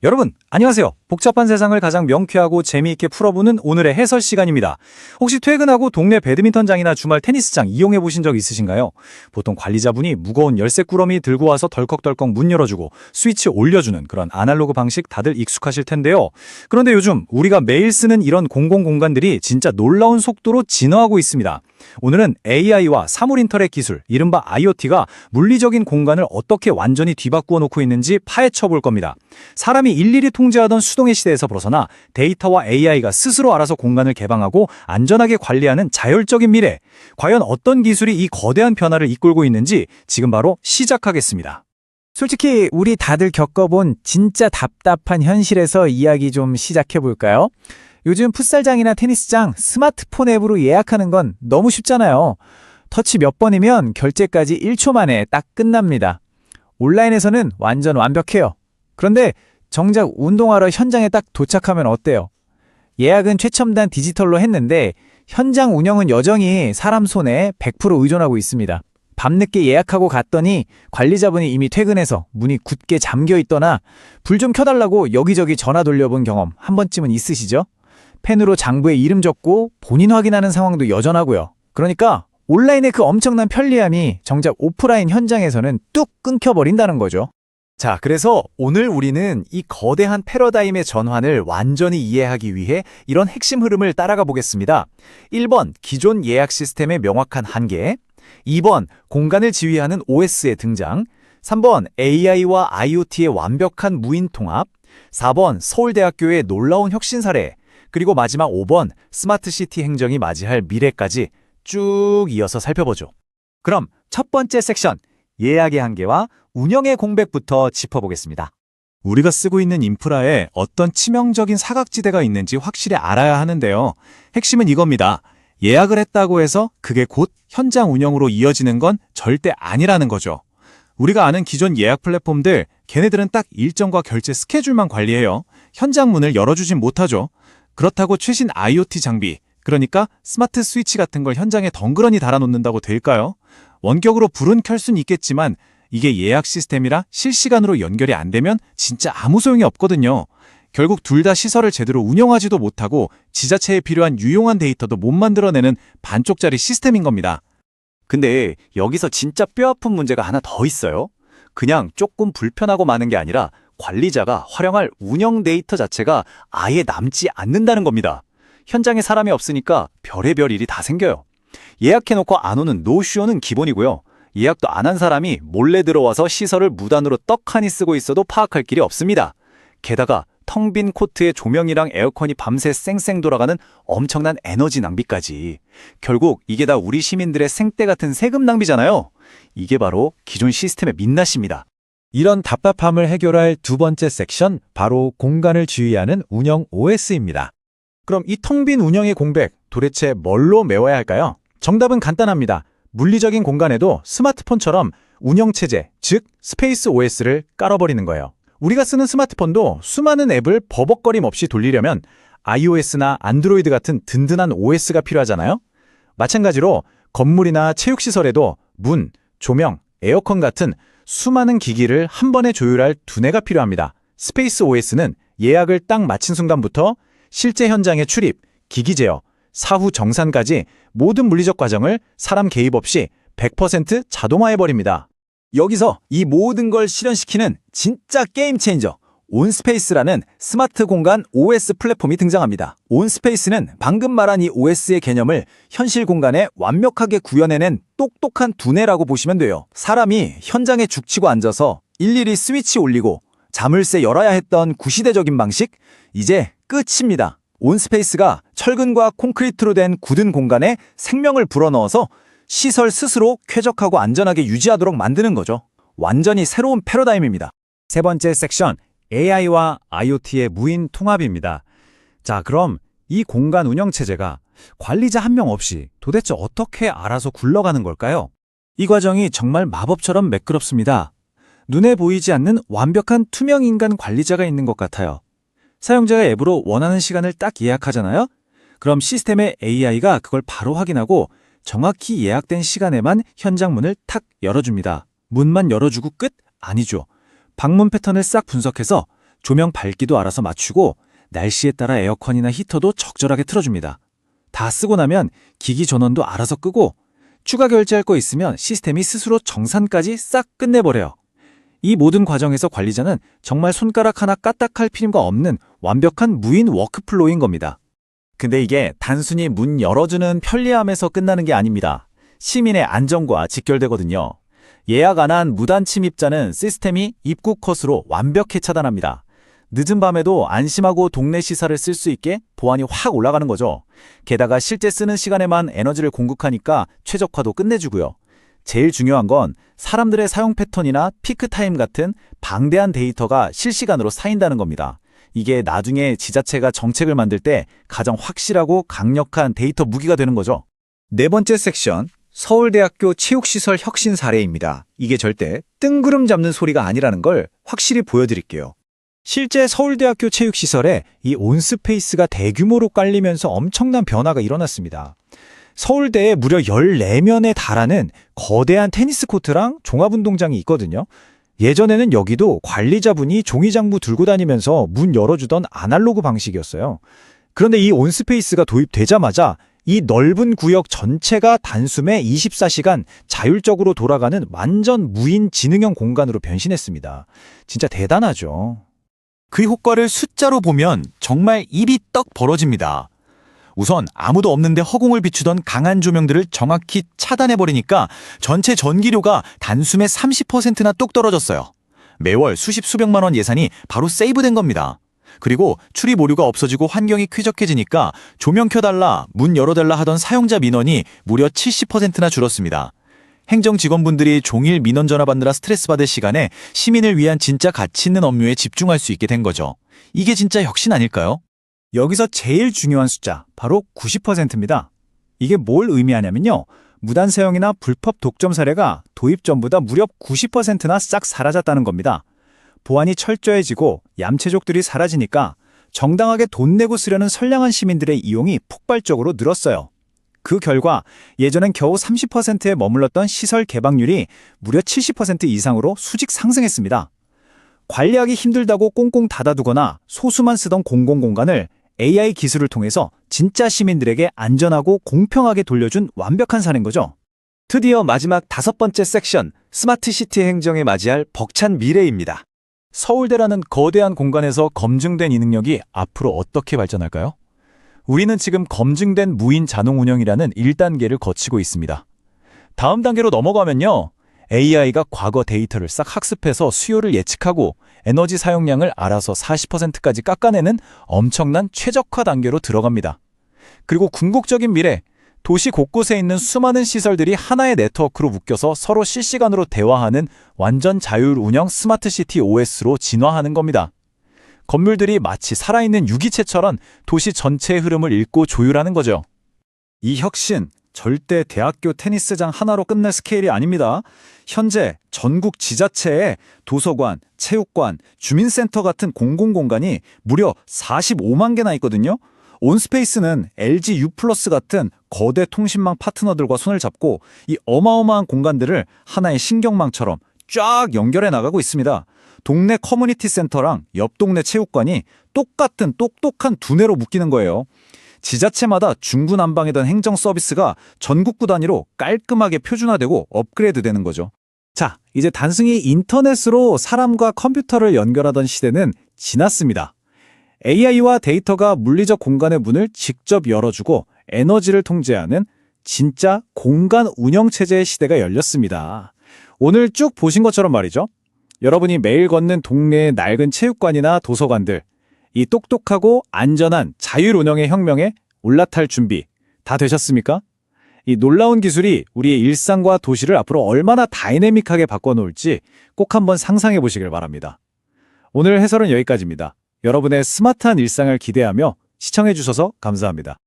여러분, 안녕하세요. 복잡한 세상을 가장 명쾌하고 재미있게 풀어보는 오늘의 해설 시간입니다. 혹시 퇴근하고 동네 배드민턴장이나 주말 테니스장 이용해 보신 적 있으신가요? 보통 관리자분이 무거운 열쇠 꾸러미 들고 와서 덜컥덜컥 문 열어주고 스위치 올려주는 그런 아날로그 방식 다들 익숙하실 텐데요. 그런데 요즘 우리가 매일 쓰는 이런 공공공간들이 진짜 놀라운 속도로 진화하고 있습니다. 오늘은 AI와 사물 인터넷 기술, 이른바 IoT가 물리적인 공간을 어떻게 완전히 뒤바꾸어 놓고 있는지 파헤쳐 볼 겁니다. 사람이 일일이 통제하던 수동의 시대에서 벗어나 데이터와 AI가 스스로 알아서 공간을 개방하고 안전하게 관리하는 자율적인 미래. 과연 어떤 기술이 이 거대한 변화를 이끌고 있는지 지금 바로 시작하겠습니다. 솔직히 우리 다들 겪어본 진짜 답답한 현실에서 이야기 좀 시작해 볼까요? 요즘 풋살장이나 테니스장 스마트폰 앱으로 예약하는 건 너무 쉽잖아요. 터치 몇 번이면 결제까지 1초 만에 딱 끝납니다. 온라인에서는 완전 완벽해요. 그런데 정작 운동하러 현장에 딱 도착하면 어때요? 예약은 최첨단 디지털로 했는데 현장 운영은 여전히 사람 손에 100% 의존하고 있습니다. 밤늦게 예약하고 갔더니 관리자분이 이미 퇴근해서 문이 굳게 잠겨 있거나 불 좀 켜달라고 여기저기 전화 돌려본 경험 한 번쯤은 있으시죠? 펜으로 장부에 이름 적고 본인 확인하는 상황도 여전하고요. 그러니까 온라인의 그 엄청난 편리함이 정작 오프라인 현장에서는 뚝 끊겨버린다는 거죠. 자, 그래서 오늘 우리는 이 거대한 패러다임의 전환을 완전히 이해하기 위해 이런 핵심 흐름을 따라가 보겠습니다. 1번, 기존 예약 시스템의 명확한 한계. 2번, 공간을 지휘하는 OS의 등장. 3번, AI와 IoT의 완벽한 무인 통합. 4번, 서울대학교의 놀라운 혁신 사례. 그리고 마지막 5번, 스마트시티 행정이 맞이할 미래까지 쭉 이어서 살펴보죠. 그럼 첫 번째 섹션, 예약의 한계와 운영의 공백부터 짚어보겠습니다. 우리가 쓰고 있는 인프라에 어떤 치명적인 사각지대가 있는지 확실히 알아야 하는데요. 핵심은 이겁니다. 예약을 했다고 해서 그게 곧 현장 운영으로 이어지는 건 절대 아니라는 거죠. 우리가 아는 기존 예약 플랫폼들, 걔네들은 딱 일정과 결제 스케줄만 관리해요. 현장 문을 열어주진 못하죠. 그렇다고 최신 IoT 장비, 그러니까 스마트 스위치 같은 걸 현장에 덩그러니 달아놓는다고 될까요? 원격으로 불은 켤 수는 있겠지만 이게 예약 시스템이라 실시간으로 연결이 안 되면 진짜 아무 소용이 없거든요. 결국 둘 다 시설을 제대로 운영하지도 못하고 지자체에 필요한 유용한 데이터도 못 만들어내는 반쪽짜리 시스템인 겁니다. 근데 여기서 진짜 뼈아픈 문제가 하나 더 있어요. 그냥 조금 불편하고 마는 게 아니라 관리자가 활용할 운영 데이터 자체가 아예 남지 않는다는 겁니다. 현장에 사람이 없으니까 별의별 일이 다 생겨요. 예약해놓고 안 오는 노쇼는 기본이고요. 예약도 안 한 사람이 몰래 들어와서 시설을 무단으로 떡하니 쓰고 있어도 파악할 길이 없습니다. 게다가 텅 빈 코트에 조명이랑 에어컨이 밤새 쌩쌩 돌아가는 엄청난 에너지 낭비까지. 결국 이게 다 우리 시민들의 생떼 같은 세금 낭비잖아요. 이게 바로 기존 시스템의 민낯입니다. 이런 답답함을 해결할 두 번째 섹션, 바로 공간을 지휘하는 운영 OS입니다. 그럼 이 텅 빈 운영의 공백, 도대체 뭘로 메워야 할까요? 정답은 간단합니다. 물리적인 공간에도 스마트폰처럼 운영체제, 즉 스페이스 OS를 깔아버리는 거예요. 우리가 쓰는 스마트폰도 수많은 앱을 버벅거림 없이 돌리려면 iOS나 안드로이드 같은 든든한 OS가 필요하잖아요. 마찬가지로 건물이나 체육시설에도 문, 조명, 에어컨 같은 수많은 기기를 한 번에 조율할 두뇌가 필요합니다. 스페이스 OS는 예약을 딱 마친 순간부터 실제 현장의 출입, 기기 제어, 사후 정산까지 모든 물리적 과정을 사람 개입 없이 100% 자동화해버립니다. 여기서 이 모든 걸 실현시키는 진짜 게임 체인저, 온스페이스라는 스마트 공간 OS 플랫폼이 등장합니다. 온스페이스는 방금 말한 이 OS의 개념을 현실 공간에 완벽하게 구현해낸 똑똑한 두뇌라고 보시면 돼요. 사람이 현장에 죽치고 앉아서 일일이 스위치 올리고 자물쇠 열어야 했던 구시대적인 방식, 이제 끝입니다. 온스페이스가 철근과 콘크리트로 된 굳은 공간에 생명을 불어넣어서 시설 스스로 쾌적하고 안전하게 유지하도록 만드는 거죠. 완전히 새로운 패러다임입니다. 세 번째 섹션, AI와 IoT의 무인 통합입니다. 자, 그럼 이 공간 운영체제가 관리자 한 명 없이 도대체 어떻게 알아서 굴러가는 걸까요? 이 과정이 정말 마법처럼 매끄럽습니다. 눈에 보이지 않는 완벽한 투명 인간 관리자가 있는 것 같아요. 사용자가 앱으로 원하는 시간을 딱 예약하잖아요? 그럼 시스템의 AI가 그걸 바로 확인하고 정확히 예약된 시간에만 현장 문을 탁 열어줍니다. 문만 열어주고 끝? 아니죠. 방문 패턴을 싹 분석해서 조명 밝기도 알아서 맞추고 날씨에 따라 에어컨이나 히터도 적절하게 틀어줍니다. 다 쓰고 나면 기기 전원도 알아서 끄고 추가 결제할 거 있으면 시스템이 스스로 정산까지 싹 끝내버려요. 이 모든 과정에서 관리자는 정말 손가락 하나 까딱할 필요가 없는 완벽한 무인 워크플로우인 겁니다. 근데 이게 단순히 문 열어주는 편리함에서 끝나는 게 아닙니다. 시민의 안전과 직결되거든요. 예약 안 한 무단 침입자는 시스템이 입국 컷으로 완벽히 차단합니다. 늦은 밤에도 안심하고 동네 시사를 쓸 수 있게 보안이 확 올라가는 거죠. 게다가 실제 쓰는 시간에만 에너지를 공급하니까 최적화도 끝내주고요. 제일 중요한 건 사람들의 사용 패턴이나 피크타임 같은 방대한 데이터가 실시간으로 쌓인다는 겁니다. 이게 나중에 지자체가 정책을 만들 때 가장 확실하고 강력한 데이터 무기가 되는 거죠. 네 번째 섹션, 서울대학교 체육시설 혁신 사례입니다. 이게 절대 뜬구름 잡는 소리가 아니라는 걸 확실히 보여드릴게요. 실제 서울대학교 체육시설에 이 온스페이스가 대규모로 깔리면서 엄청난 변화가 일어났습니다. 서울대에 무려 14면에 달하는 거대한 테니스 코트랑 종합운동장이 있거든요. 예전에는 여기도 관리자분이 종이장부 들고 다니면서 문 열어주던 아날로그 방식이었어요. 그런데 이 온스페이스가 도입되자마자 이 넓은 구역 전체가 단숨에 24시간 자율적으로 돌아가는 완전 무인 지능형 공간으로 변신했습니다. 진짜 대단하죠. 그 효과를 숫자로 보면 정말 입이 떡 벌어집니다. 우선 아무도 없는데 허공을 비추던 강한 조명들을 정확히 차단해버리니까 전체 전기료가 단숨에 30%나 뚝 떨어졌어요. 매월 수십 수백만 원 예산이 바로 세이브된 겁니다. 그리고 출입 오류가 없어지고 환경이 쾌적해지니까 조명 켜달라, 문 열어달라 하던 사용자 민원이 무려 70%나 줄었습니다. 행정 직원분들이 종일 민원 전화 받느라 스트레스 받을 시간에 시민을 위한 진짜 가치 있는 업무에 집중할 수 있게 된 거죠. 이게 진짜 혁신 아닐까요? 여기서 제일 중요한 숫자, 바로 90%입니다. 이게 뭘 의미하냐면요. 무단 사용이나 불법 독점 사례가 도입 전보다 무려 90%나 싹 사라졌다는 겁니다. 보안이 철저해지고 얌체족들이 사라지니까 정당하게 돈 내고 쓰려는 선량한 시민들의 이용이 폭발적으로 늘었어요. 그 결과 예전엔 겨우 30%에 머물렀던 시설 개방률이 무려 70% 이상으로 수직 상승했습니다. 관리하기 힘들다고 꽁꽁 닫아두거나 소수만 쓰던 공공공간을 AI 기술을 통해서 진짜 시민들에게 안전하고 공평하게 돌려준 완벽한 사례인 거죠. 드디어 마지막 5번째 섹션, 스마트시티 행정에 맞이할 벅찬 미래입니다. 서울대라는 거대한 공간에서 검증된 이 능력이 앞으로 어떻게 발전할까요? 우리는 지금 검증된 무인 자동 운영이라는 1단계를 거치고 있습니다. 다음 단계로 넘어가면요. AI가 과거 데이터를 싹 학습해서 수요를 예측하고 에너지 사용량을 알아서 40%까지 깎아내는 엄청난 최적화 단계로 들어갑니다. 그리고 궁극적인 미래, 도시 곳곳에 있는 수많은 시설들이 하나의 네트워크로 묶여서 서로 실시간으로 대화하는 완전 자율 운영 스마트시티 OS로 진화하는 겁니다. 건물들이 마치 살아있는 유기체처럼 도시 전체의 흐름을 읽고 조율하는 거죠. 이 혁신, 절대 대학교 테니스장 하나로 끝날 스케일이 아닙니다. 현재 전국 지자체에 도서관, 체육관, 주민센터 같은 공공공간이 무려 45만 개나 있거든요. 온스페이스는 LG U+ 같은 거대 통신망 파트너들과 손을 잡고 이 어마어마한 공간들을 하나의 신경망처럼 쫙 연결해 나가고 있습니다. 동네 커뮤니티 센터랑 옆 동네 체육관이 똑같은 똑똑한 두뇌로 묶이는 거예요. 지자체마다 중구난방이던 행정 서비스가 전국구 단위로 깔끔하게 표준화되고 업그레이드되는 거죠. 자, 이제 단순히 인터넷으로 사람과 컴퓨터를 연결하던 시대는 지났습니다. AI와 데이터가 물리적 공간의 문을 직접 열어주고 에너지를 통제하는 진짜 공간 운영체제의 시대가 열렸습니다. 오늘 쭉 보신 것처럼 말이죠. 여러분이 매일 걷는 동네의 낡은 체육관이나 도서관들, 이 똑똑하고 안전한 자율 운영의 혁명에 올라탈 준비 다 되셨습니까? 이 놀라운 기술이 우리의 일상과 도시를 앞으로 얼마나 다이내믹하게 바꿔놓을지 꼭 한번 상상해 보시길 바랍니다. 오늘 해설은 여기까지입니다. 여러분의 스마트한 일상을 기대하며 시청해 주셔서 감사합니다.